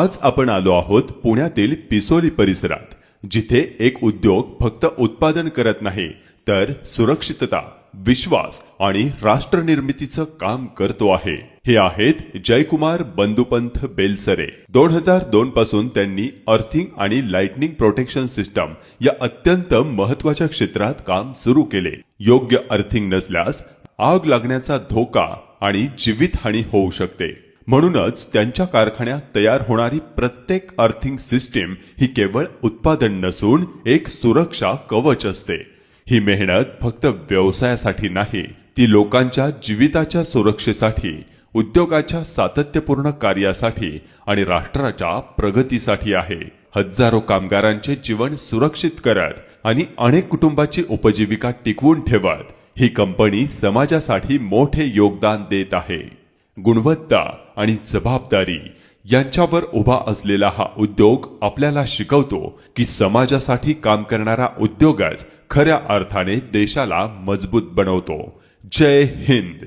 आज आपण आलो आहोत पुण्यातील पिसोली परिसरात, जिथे एक उद्योग फक्त उत्पादन करत नाही तर सुरक्षितता, विश्वास आणि राष्ट्र निर्मितीचं काम करतो आहे। हे आहेत जयकुमार बंधुपंत बेलसरे। 2002 पासून त्यांनी अर्थिंग आणि लाइटनिंग प्रोटेक्शन सिस्टम या अत्यंत महत्त्वाच्या क्षेत्रात काम सुरू केले। योग्य अर्थिंग नसल्यास आग लागण्याचा धोका आणि जीवितहानी होऊ शकते। म्हणूनच त्यांच्या कारखान्यात तयार होणारी प्रत्येक अर्थिंग सिस्टीम ही केवळ उत्पादन नसून एक सुरक्षा कवच असते। ही मेहनत फक्त व्यवसायासाठी नाही, ती लोकांच्या जीविताच्या सुरक्षेसाठी, उद्योगाच्या सातत्यपूर्ण कार्यासाठी आणि राष्ट्राच्या प्रगतीसाठी आहे। हजारो कामगारांचे जीवन सुरक्षित करत आणि अनेक कुटुंबाची उपजीविका टिकवून ठेवत ही कंपनी समाजासाठी मोठे योगदान देत आहे। गुणवत्ता आणि जबाबदारी यांच्यावर उभा असलेला हा उद्योग आपल्याला शिकवतो की समाजासाठी काम करणारा उद्योगच खऱ्या अर्थाने देशाला मजबूत बनवतो। जय हिंद।